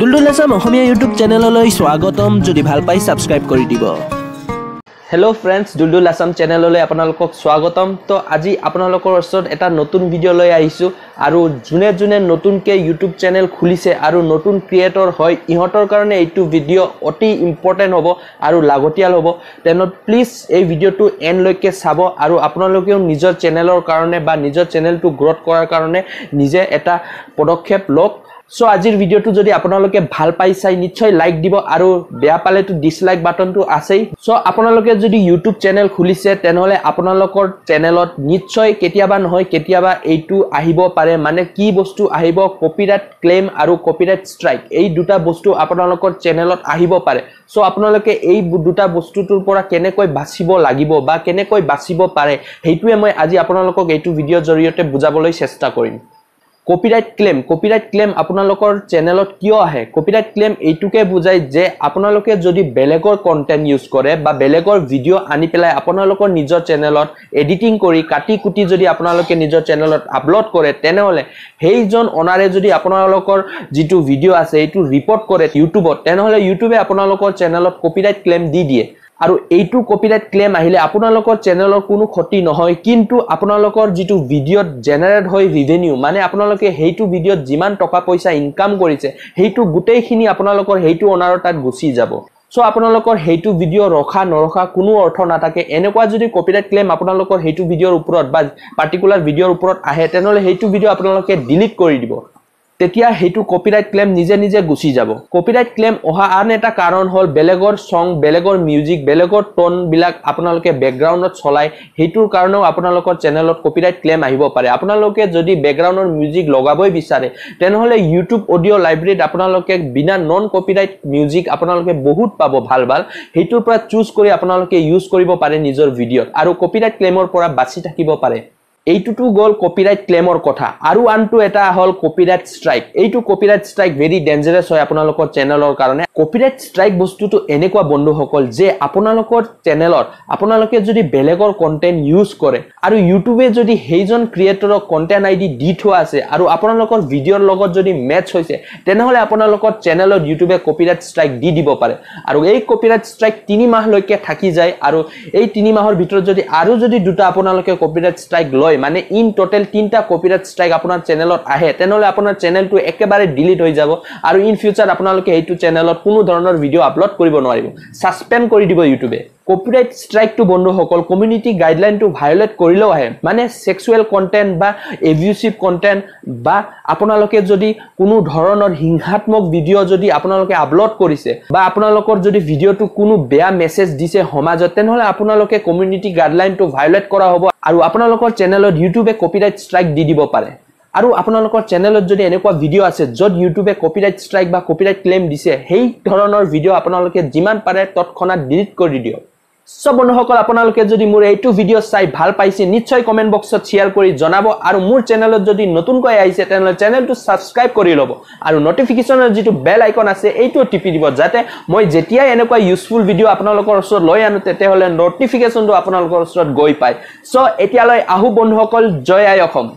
দুলদুল আছাম অসমীয়া YouTube চেনেললৈ স্বাগতম যদি ভাল পাই সাবস্ক্ৰাইব কৰি দিব হেল্ল' ফ্ৰেণ্ডছ দুলদুল আছাম চেনেললৈ আপোনালোকক স্বাগতম তো আজি আপোনালোকৰ ওচৰত এটা নতুন ভিডিঅ' লৈ আহিছো আৰু জুনে নতুনকৈ ইউটিউব চেনেল খুলিছে আৰু নতুন ক্ৰিয়েটৰ হয় ইহঁতৰ কাৰণে এইটো ভিডিঅ' অতি ইম্পৰ্টেণ্ট হ'ব আৰু লাগতিয়াল হ'ব তেনে প্লিজ এই ভিডিঅ'টো এণ্ডলৈকে চাব আৰু আপোনালোকেও নিজৰ চেনেলৰ কাৰণে বা নিজৰ চেনেলটো গ্ৰথ কৰাৰ কাৰণে নিজে এটা পদক্ষেপ লওক সো আজিৰ ভিডিঅ'টো যদি আপোনালোকে ভাল পাই চাই নিশ্চয় লাইক দিব আৰু বেয়া পালেটো ডিসলাইক বাটনটো আছেই সো আপোনালোকে যদি ইউটিউব চেনেল খুলিছে তেনেহলে আপোনালোকৰ চেনেলত নিশ্চয় কেতিয়াবা নহয় কেতিয়াবা এইটো আহিব পাৰে মানে কি বস্তু আহিব কপিৰাইট ক্লেম আৰু কপিৰাইট ষ্ট্ৰাইক এই দুটা বস্তু আপোনালোকৰ চেনেলত আহিব পাৰে সো আপোনালোকে এই দুটা বস্তুটোৰ পৰা কেনেকৈ বাচিব লাগিব বা কেনেকৈ বাচিব পাৰে হেইটোৱে মই আজি আপোনালোকক এইটো ভিডিঅ'ৰ জৰিয়তে বুজাবলৈ চেষ্টা কৰিম কপিৰাইট ক্লেম আপোনালোকৰ চেনেলত কিয় আহে কপিৰাইট ক্লেম এইটোকে বুজায় যে আপোনালোকে যদি বেলেগৰ কন্টেন্ট ইউজ কৰে বা বেলেগৰ ভিডিঅ' আনি পেলাই আপোনালোকৰ নিজৰ চেনেলত এডিটিং কৰি কাটি কুটি যদি আপোনালোকে নিজৰ চেনেলত আপলোড কৰে তেনেহলে হেইজন অনাৰে যদি আপোনালোকৰ যেটো ভিডিঅ' আছে এইটো ৰিপৰ্ট কৰে ইউটিউবত তেনেহলে ইউটিউবে আপোনালোকৰ চেনেলত কপিৰাইট ক্লেম দি দিয়ে আৰু এইটো কপিৰাইট ক্লেম আহিলে আপোনালোকৰ চেনেলৰ কোনো ক্ষতি নহয় কিন্তু আপোনালোকৰ যেটো ভিডিঅ'ত জেনাৰেট হয় ৰেভিনিউ মানে আপোনালোকে হেইটো ভিডিঅ'ত যিমান টকা পইচা ইনকাম কৰিছে হেইটো গুটেইখিনি আপোনালোকৰ হেইটো অনাৰৰ তাত গুচি যাব সো আপোনালোকৰ হেইটো ভিডিঅ' ৰখা নৰখা কোনো অৰ্থ নাথাকে এনেকুৱা যদি কপিৰাইট ক্লেম আপোনালোকৰ হেইটো ভিডিঅ'ৰ ওপৰত বা পাৰ্টিকুলাৰ ভিডিঅ'ৰ ওপৰত আহে তেনেহলে হেইটো ভিডিঅ' আপোনালোকে ডিলিট কৰি দিব তেতিয়া হেইটো কপিৰাইট ক্লেম নিজে গুচি যাব কপিৰাইট ক্লেম অহা আন এটা কাৰণ হল বেলেগৰ সং বেলেগৰ মিউজিক বেলেগৰ টোন বিলাক আপোনালোকে ব্যাকগ্ৰাউণ্ডত চলাই হেইটোৰ কাৰণেও আপোনালোকৰ চেনেলত কপিৰাইট ক্লেম আহিব পাৰে আপোনালোকে যদি ব্যাকগ্ৰাউণ্ডৰ মিউজিক লগাবই বিচাৰে তেনেহলে ইউটিউব অডিও লাইব্ৰেৰীত আপোনালোকে বিনা নন কপিৰাইট মিউজিক আপোনালোকে বহুত পাব ভাল হেইটোৰ পৰা চুজ কৰি আপোনালোকে ইউজ কৰিব পাৰে নিজৰ ভিডিঅ'ত আৰু কপিৰাইট ক্লেমৰ পৰা বাচি থাকিব পাৰে এইটোটো গল কপিৰাইট ক্লেমৰ কথা আৰু আনটো এটা হল কপিৰাইট ষ্ট্ৰাইক এইটো কপিৰাইট ষ্ট্ৰাইক ভেৰি ডেঞ্জাৰাস হয় আপোনালোকৰ চেনেলৰ কাৰণে কপিৰাইট ষ্ট্ৰাইক বস্তুটো এনেকুৱা বন্ধুসকল যে আপোনালোকৰ চেনেলত আপোনালোকে যদি বেলেগৰ কন্টেন্ট ইউজ কৰে আৰু ইউটিউবে যদি হেইজন ক্ৰিয়েটৰৰ কন্টেন্ট আইডি দি থোৱা আছে আৰু আপোনালোকৰ ভিডিঅ'ৰ লগত যদি মেচ হৈছে তেনেহলে আপোনালোকৰ চেনেলত ইউটিউবে কপিৰাইট ষ্ট্ৰাইক দি দিব পাৰে আৰু এই কপিৰাইট ষ্ট্ৰাইক 3 মাহ লৈকে থাকি যায় আৰু এই 3 মাহৰ ভিতৰত যদি দুটা আপোনালোকে কপিৰাইট ষ্ট্ৰাইক মানে ইন টোটাল 3টা কপিৰাইট ষ্ট্ৰাইক আপোনাৰ চেনেলত আহে তেনেহলে আপোনাৰ চেনেলটো একেবাৰে ডিলিট হৈ যাব আৰু ইন ফিউচাৰ আপোনালোকে এইটো চেনেলত কোনো ধৰণৰ ভিডিঅ' আপলোড কৰিব নোৱাৰিব সাসপেন্ড কৰি দিব ইউটিউবে কপিৰাইট ষ্ট্ৰাইকটো বন্ধুসকল কমিউনিটি গাইডলাইনটো ভায়োলেট কৰিলেও আহে মানে সেক্সুৱেল কন্টেন্ট বা এবিউসিভ কন্টেন্ট বা আপোনালোকে যদি কোনো ধৰণৰ হিংসাত্মক ভিডিঅ' যদি আপোনালোকে আপলোড কৰিছে বা আপোনালোকৰ যদি ভিডিঅ'টো কোনো বেয়া মেছেজ দিছে সমাজত তেনেহলে আপোনালোকে কমিউনিটি গাইডলাইনটো ভায়োলেট কৰা হ'ব আৰু আপোনালোকৰ চেনেলত ইউটিউবে কপিৰাইট ষ্ট্ৰাইক দি দিব পাৰে আৰু আপোনালোকৰ চেনেলত যদি এনেকুৱা ভিডিঅ' আছে যত ইউটিউবে কপিৰাইট ষ্ট্ৰাইক বা কপিৰাইট ক্লেম দিছে হেই ধৰণৰ ভিডিঅ' আপোনালোকে যিমান পাৰে তৎক্ষণাত ডিলিট কৰি দিয়ক সব বন্ধুসকল আপোনালোকে যদি মোৰ এইটো ভিডিঅ' চাই ভাল পাইছে নিশ্চয় কমেন্ট বক্সত শেয়াৰ কৰি জনাব আৰু মোৰ চেনেলত যদি নতুনকৈ আহিছে তেনেহলে চেনেলটো সাবস্ক্ৰাইব কৰি ল'ব আৰু নটিফিকেশনৰ যেটো বেল আইকন আছে এইটো টিপি দিব যাতে মই যেতিয়া এনেকুৱা ইউজফুল ভিডিঅ' আপোনালোকৰ ওচৰত লৈ আনো তেতিয়াহলে নটিফিকেশনটো আপোনালোকৰ ওচৰত গৈ পায় সো এতিয়ালৈ আহু বন্ধুসকল জয় আই অসম